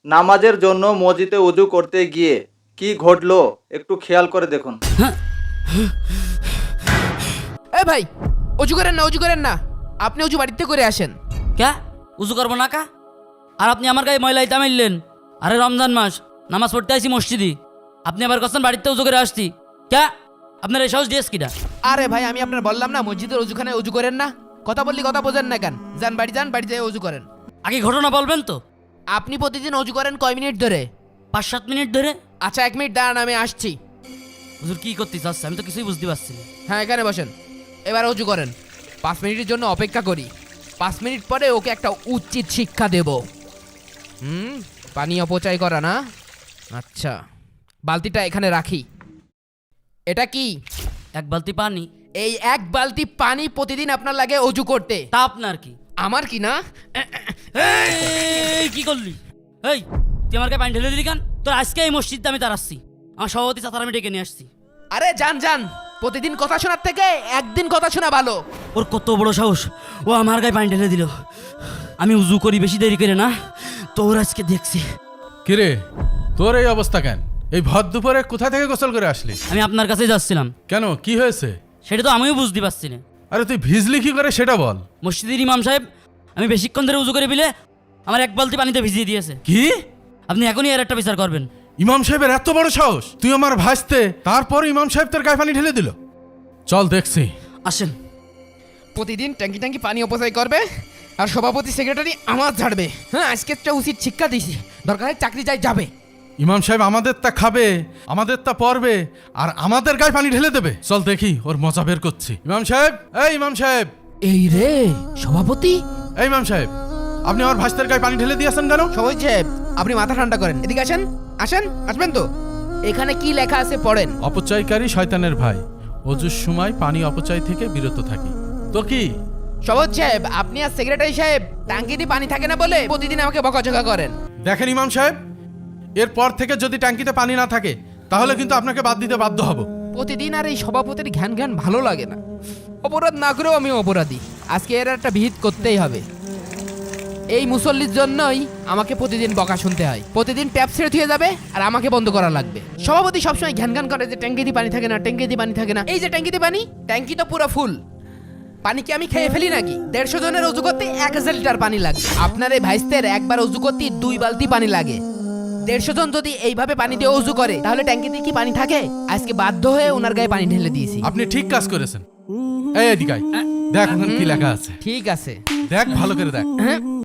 নামাজের জন্য মসজিদে উজু করতে গিয়ে কি ঘটলো একটু খেয়াল করে দেখুন। এ ভাই, অজু করেন না, আপনি অজু বাড়িতে করে আসেন। ক্যা উজু করবো না কা? আর আপনি আমার গায়ে ময়লা ইতা মারলেন। আরে রমজান মাস, নামাজ পড়তে আসি মসজিদি, আপনি আবার কখন বাড়িতে উজু করে আসছি? ক্যা আপনার এই সাহস দিয়েছ কিটা? আরে ভাই, আমি আপনার বললাম না মসজিদের অজুখানে অজু করেন না। কথা বললি কথা বোঝেন না কেন? যান বাড়ি যেয়ে অজু করেন। আগে ঘটনা বলবেন তো। আপনি প্রতিদিন অজু করেন কয় মিনিট ধরে? 5-7 মিনিট ধরে। আচ্ছা 1 মিনিট দাঁড়ান, আমি আসছি। হুজুর কি করতে চাচ্ছে আমি তো কিছুই বুঝতে পারছি না। হ্যাঁ, এখানে বসেন। এবার অজু করেন। 5 মিনিটের জন্য অপেক্ষা করি। 5 মিনিট পরে ওকে একটা উচিত শিক্ষা দেব। পানি অপচয় করা না। আচ্ছা, বালতিটা এখানে রাখি। এটা কি? 1 বালতি পানি। এই 1 বালতি পানি প্রতিদিন আপনার লাগে অজু করতে। তা আপনার কি? আমার কি না? এই কি করলি? এই তুই আমার গায়ে পানি ঢেলে দিলি কেন? তোর আজকে এই মসজিদে আমি তারাচ্ছি, আমার সভাপতি চাতার আমি ডেকে নিয়ে আসছি। আরে যান, প্রতিদিন কথা শোনার থেকে একদিন কথা শোনা ভালো। ওর কত বড় সাহস, ও আমার গায়ে পানি ঢেলে দিল। আমি উজু করি বেশি দেরি করে না, তোর আজকে দেখছি। কিরে, তোর এই অবস্থা কেন? এই ভর দুপুরে কোথা থেকে গোসল করে আসলি? আমি আপনার কাছে যাচ্ছিলাম। কেন, কি হয়েছে? সেটা তো আমিও বুঝতে পারছি না। আরে তুই ভিজলি কি করে সেটা বল। মসজিদের ইমাম সাহেব আমি বেশিক্ষণ ধরে উজু করে বিলে আমার 1 বালতি পানিতে ভিজিয়ে দিয়েছে। কি? আপনি এখনই এর একটা বিচার করবেন। ইমাম সাহেবের এত বড় সাহস? তুই আমার ভাসতে, তারপর ইমাম সাহেব তোর গায়ে পানি ঢেলে দিল? চল দেখছি। আসেন। প্রতিদিন ট্যাঙ্কি পানি অপচয় করবে আর সভাপতি সেক্রেটারি আমার ঝাড়বে। হ্যাঁ, আজকে একটা উচিত শিক্ষা দিয়েছি, দরকার হয় চাকরি যাবে। ইমাম সাহেব আমাদের তা খাবে, আমাদের তা পরবে, আর আমাদের গায়ে পানি ঢেলে দেবে। চল দেখি ওর মজা বের করছি। ইমাম সাহেব, এই ইমাম সাহেব। এই রে সভাপতি। এই ইমাম সাহেব, আপনি আমার ভাসতের গায়ে পানি ঢেলে দিয়েছেন কেন? সবাই সাহেব, আপনি মাথা ঠান্ডা করেন, এদিকে আসবেন তো। এখানে কি লেখা আছে পড়েন। অপচয়কারী শয়তানের ভাই, অজুর সময় পানি অপচয় থেকে বিরত থাকি। তো কি? সবজ সাহেব, আপনি আর সেক্রেটারি সাহেব ট্যাঙ্কিতে পানি থাকে না বলে প্রতিদিন আমাকে বকাঝকা করেন। দেখেন ইমাম সাহেব, এরপর থেকে যদি ট্যাঙ্কিতে পানি না থাকে তাহলে কিন্তু আপনাকে বাদ দিতে বাধ্য হব। প্রতিদিন আর এই সভাপতির ঘ্যান ভালো লাগে না। অপরাধ না করেও আমি অপরাধী, আজকে এর একটা বিহিত করতেই হবে। এই মুসল্লির জন্যই আমাকে প্রতিদিন বকা শুনতে হয়। প্রতিদিন ট্যাপ ছেড়ে থুয়ে যাবে আর আমাকে বন্ধ করা লাগবে। সভাপতি সবসময় ঘ্যান করে যে ট্যাঙ্কিতে পানি থাকে না। এই যে ট্যাঙ্কিতে পানি, ট্যাঙ্কি তো পুরো ফুল। পানি কি আমি খেয়ে ফেলি নাকি? 150 জনের অজু করতে 1000 লিটার পানি লাগে। আপনার এই ভাইস্তের একবার অজু করতে 2 বালতি পানি লাগে। 150 জন যদি এইভাবে পানি দিয়ে অজু করে তাহলে ট্যাঙ্কিতে কি পানি থাকে? আজকে বাধ্য হয়ে ওনার গায়ে পানি ঢেলে দিয়েছি। আপনি ঠিক কাজ করেছেন। এই এদিকে আয়, দেখ ওখানে কি লেখা আছে। ঠিক আছে, দেখ ভালো করে দেখ। হ্যাঁ